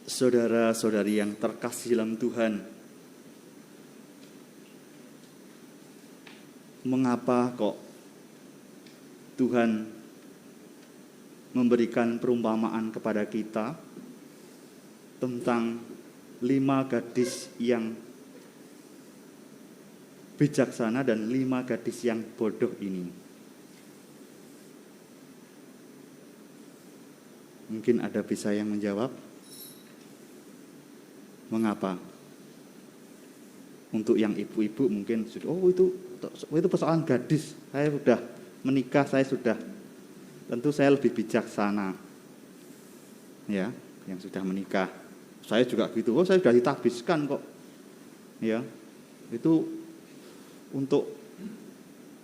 Saudara-saudari yang terkasih dalam Tuhan, mengapa kok Tuhan memberikan perumpamaan kepada kita tentang 5 gadis yang bijaksana dan 5 gadis yang bodoh ini? Mungkin ada bisa yang menjawab? Mengapa? Untuk yang ibu-ibu mungkin, itu persoalan gadis. Saya sudah menikah, tentu saya lebih bijaksana. Ya, yang sudah menikah. Saya juga gitu. Saya sudah ditabiskan kok. Ya. Itu untuk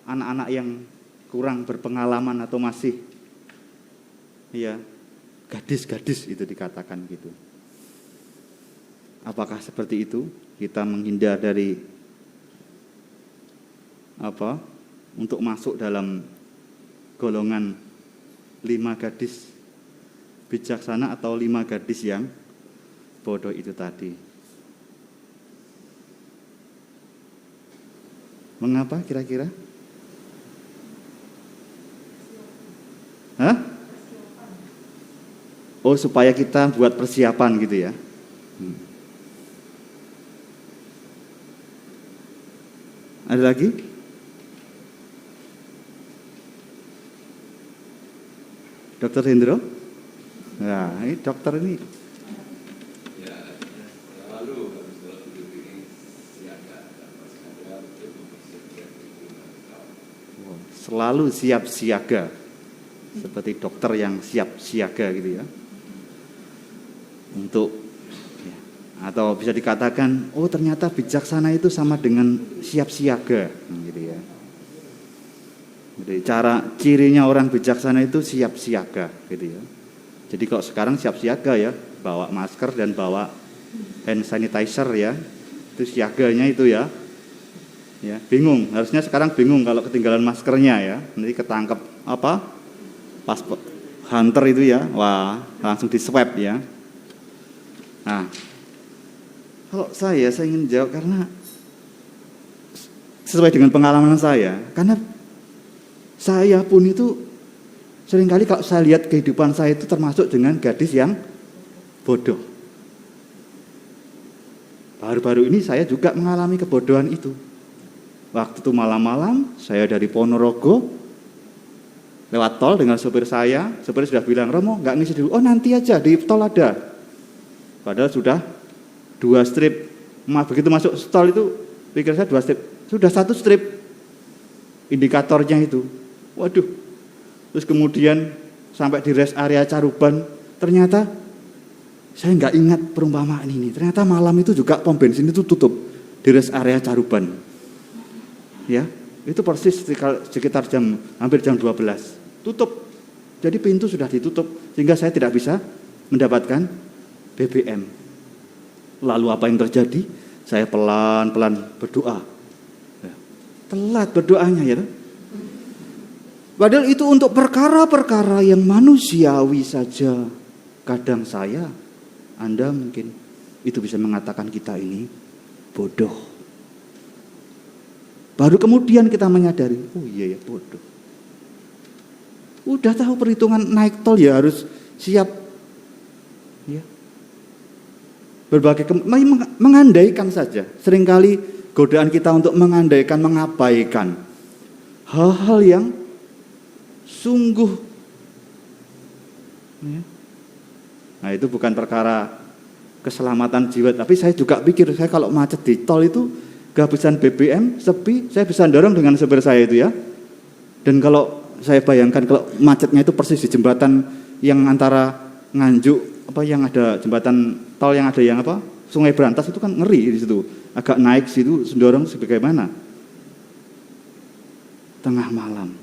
anak-anak yang kurang berpengalaman atau masih gadis-gadis itu dikatakan gitu. Apakah seperti itu? Kita menghindar dari untuk masuk dalam golongan 5 gadis bijaksana atau 5 gadis yang bodoh itu tadi. Mengapa kira-kira? Oh, supaya kita buat persiapan gitu ya. Ada lagi? Dokter Hendro? Nah, ini dokter ini. Ya, selalu harus dalam hidup ini siaga dan waspada untuk mempersiapkan diri. Selalu siap siaga. Seperti dokter yang siap siaga gitu ya. Atau bisa dikatakan, ternyata bijaksana itu sama dengan siap siaga, gitu ya. Jadi cirinya orang bijaksana itu siap siaga, gitu ya. Jadi kalau sekarang siap siaga ya, bawa masker dan bawa hand sanitizer ya, itu siaganya itu ya. Ya, bingung. Harusnya sekarang bingung kalau ketinggalan maskernya ya, nanti ketangkep pas hunter itu ya, wah langsung di swab ya. Nah. Kalau saya ingin jawab karena sesuai dengan pengalaman saya. Karena saya pun itu seringkali kalau saya lihat kehidupan saya itu termasuk dengan gadis yang bodoh. Baru-baru ini saya juga mengalami kebodohan itu. Waktu itu malam-malam saya dari Ponorogo lewat tol dengan sopir saya. Sopir sudah bilang, "Romo, nggak ngisi dulu." "Oh, nanti aja di tol ada." Padahal sudah 2 strip, begitu masuk tol itu pikir saya 2 strip, sudah 1 strip indikatornya itu. Waduh, terus kemudian sampai di rest area Caruban, ternyata saya nggak ingat perumpamaan ini. Ternyata malam itu juga pom bensin itu tutup di rest area Caruban. Ya, itu persis sekitar hampir jam 12 tutup. Jadi pintu sudah ditutup sehingga saya tidak bisa mendapatkan BBM. Lalu apa yang terjadi? Saya pelan-pelan berdoa. Telat berdoanya ya. Padahal itu untuk perkara-perkara yang manusiawi saja. Kadang Anda mungkin itu bisa mengatakan kita ini bodoh. Baru kemudian kita menyadari, oh iya ya bodoh. Udah tahu perhitungan naik tol ya harus siap. Ya. Berbagai mengandaikan saja. Seringkali godaan kita untuk mengandaikan, mengabaikan hal-hal yang sungguh. Ya. Nah, itu bukan perkara keselamatan jiwa, tapi saya juga pikir saya kalau macet di tol itu kehabisan BBM, sepi, saya bisa dorong dengan sopir saya itu ya. Dan kalau saya bayangkan kalau macetnya itu persis di jembatan yang antara Nganjuk yang ada jembatan tol yang ada yang Sungai Berantas itu kan ngeri di situ. Agak naik situ dorong sebagaimana? Tengah malam.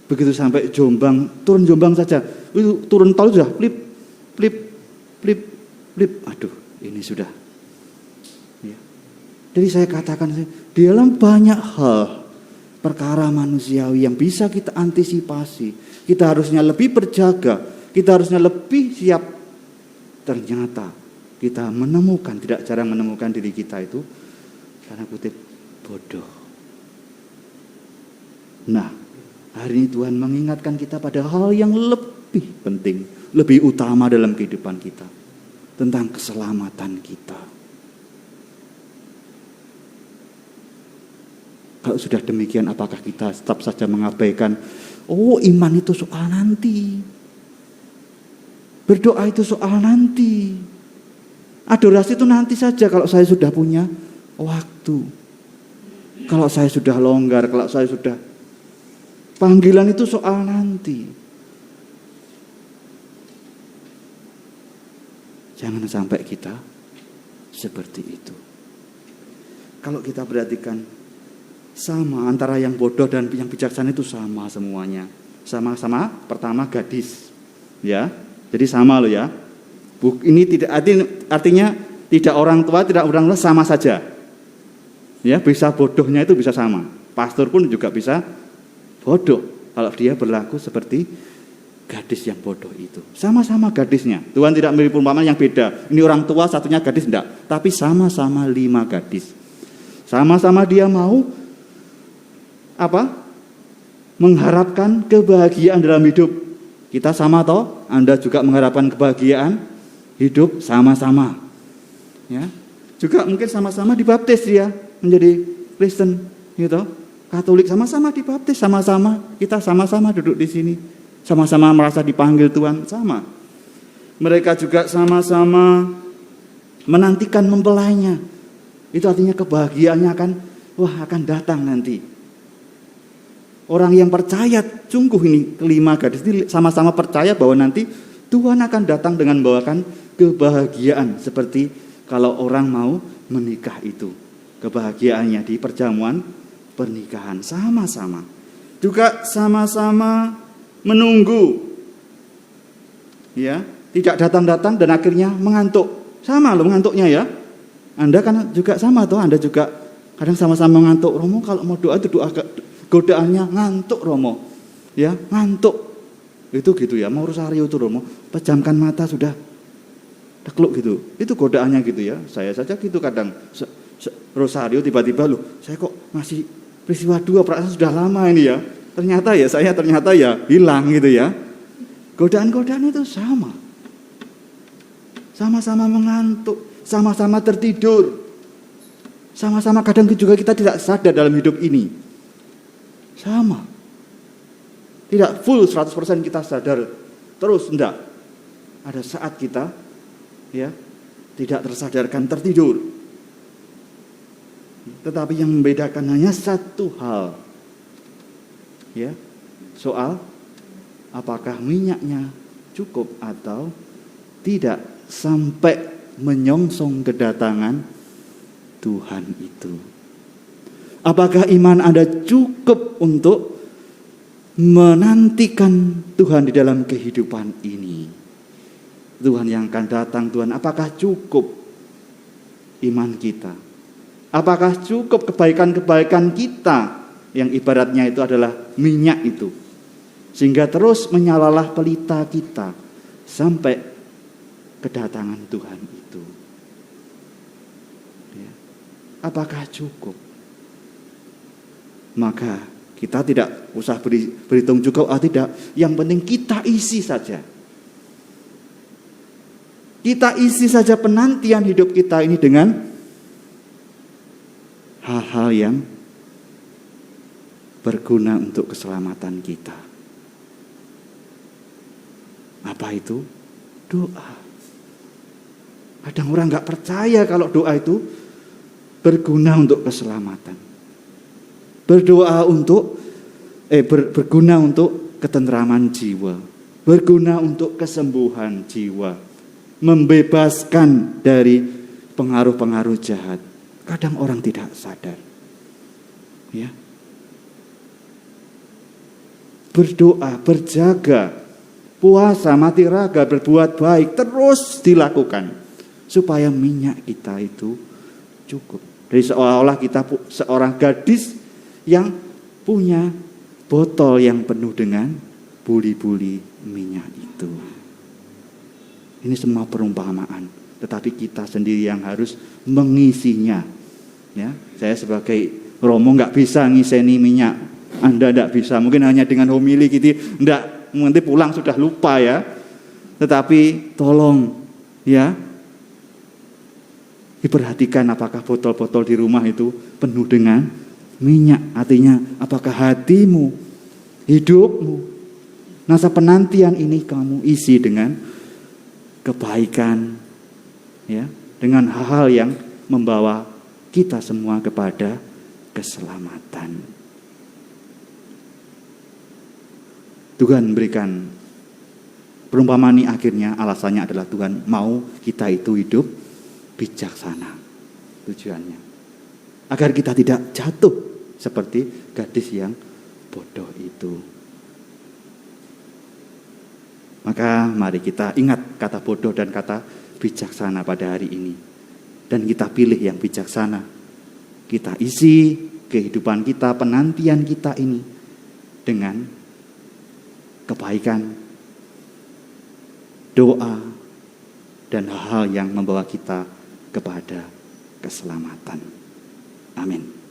Begitu sampai Jombang, turun Jombang saja. Itu turun tol sudah plip. Aduh, ini sudah. Ya. Jadi saya katakan di dalam banyak hal perkara manusiawi yang bisa kita antisipasi. Kita harusnya lebih berjaga. kita harusnya lebih siap. Ternyata kita menemukan, tidak jarang menemukan diri kita itu tanda kutip bodoh. Nah, hari ini Tuhan mengingatkan kita pada hal yang lebih penting, lebih utama dalam kehidupan kita, tentang keselamatan kita. Kalau sudah demikian, apakah kita tetap saja mengabaikan, iman itu soal nanti, berdoa itu soal nanti, adorasi itu nanti saja kalau saya sudah punya waktu, kalau saya sudah longgar, kalau saya sudah, panggilan itu soal nanti. Jangan sampai kita seperti itu. Kalau kita perhatikan, sama antara yang bodoh dan yang bijaksana itu sama semuanya. Sama-sama, pertama gadis. Ya, jadi sama loh ya. Ini tidak artinya tidak orang tua, tidak orang tua, sama saja. Ya, bisa bodohnya itu bisa sama. Pastor pun juga bisa bodoh kalau dia berlaku seperti gadis yang bodoh itu. Sama-sama gadisnya. Tuhan tidak memberi perumpamaan yang beda. Ini orang tua, satunya gadis, enggak. Tapi sama-sama 5 gadis. Sama-sama dia mau mengharapkan kebahagiaan dalam hidup. Kita sama toh? Anda juga mengharapkan kebahagiaan hidup sama-sama. Ya. Juga mungkin sama-sama dibaptis dia menjadi Kristen, gitu. Katolik sama-sama dibaptis, sama-sama kita sama-sama duduk di sini, sama-sama merasa dipanggil Tuhan, sama. Mereka juga sama-sama menantikan mempelainya. Itu artinya kebahagiaannya akan datang nanti. Orang yang percaya, sungguh ini 5 gadis ini sama-sama percaya bahwa nanti Tuhan akan datang dengan membawakan kebahagiaan. Seperti kalau orang mau menikah itu. Kebahagiaannya di perjamuan pernikahan. Sama-sama. Juga sama-sama menunggu. Ya, tidak datang-datang dan akhirnya mengantuk. Sama loh mengantuknya ya. Anda kan juga sama tuh, Anda juga kadang sama-sama mengantuk. Romo kalau mau doa itu doa godaannya ngantuk Romo, ya ngantuk, itu gitu ya. Mau rosario itu Romo, pejamkan mata sudah dekluk gitu, itu godaannya gitu ya. Saya saja gitu kadang rosario tiba-tiba loh, saya kok masih peristiwa 2 perasaan sudah lama ini ya. Ternyata ya hilang gitu ya. Godaan-godaan itu sama, sama-sama mengantuk, sama-sama tertidur, sama-sama kadang juga kita tidak sadar dalam hidup ini. Sama. Tidak full 100% kita sadar terus, enggak. Ada saat kita ya tidak tersadarkan tertidur. Tetapi yang membedakan hanya satu hal. Ya. Soal apakah minyaknya cukup atau tidak sampai menyongsong kedatangan Tuhan itu. Apakah iman Anda cukup untuk menantikan Tuhan di dalam kehidupan ini? Tuhan yang akan datang, Tuhan, apakah cukup iman kita? Apakah cukup kebaikan-kebaikan kita yang ibaratnya itu adalah minyak itu? Sehingga terus menyalalah pelita kita sampai kedatangan Tuhan itu. Ya. Apakah cukup? Maka kita tidak usah berhitung cukup atau tidak. Yang penting kita isi saja. Kita isi saja penantian hidup kita ini dengan hal-hal yang berguna untuk keselamatan kita. Apa itu? Doa. Kadang orang gak percaya kalau doa itu berguna untuk keselamatan. Berdoa untuk berguna untuk ketentraman jiwa, berguna untuk kesembuhan jiwa, membebaskan dari pengaruh-pengaruh jahat. Kadang orang tidak sadar. Ya. Berdoa, berjaga, puasa, mati raga, berbuat baik terus dilakukan supaya minyak kita itu cukup. Jadi seolah-olah kita seorang gadis yang punya botol yang penuh dengan buli-buli minyak itu. Ini semua perumpamaan, tetapi kita sendiri yang harus mengisinya. Ya, saya sebagai romo nggak bisa ngiseni minyak, Anda nggak bisa. Mungkin hanya dengan homili gitu, nggak, nanti pulang sudah lupa ya. Tetapi tolong ya, diperhatikan apakah botol-botol di rumah itu penuh dengan minyak. Artinya apakah hatimu, hidupmu, masa penantian ini kamu isi dengan kebaikan, ya, dengan hal-hal yang membawa kita semua kepada keselamatan. Tuhan berikan perumpamaan ini, akhirnya alasannya adalah Tuhan mau kita itu hidup bijaksana. Tujuannya agar kita tidak jatuh seperti gadis yang bodoh itu. Maka mari kita ingat kata bodoh dan kata bijaksana pada hari ini. Dan kita pilih yang bijaksana. Kita isi kehidupan kita, penantian kita ini dengan kebaikan, doa, dan hal-hal yang membawa kita kepada keselamatan. Amin.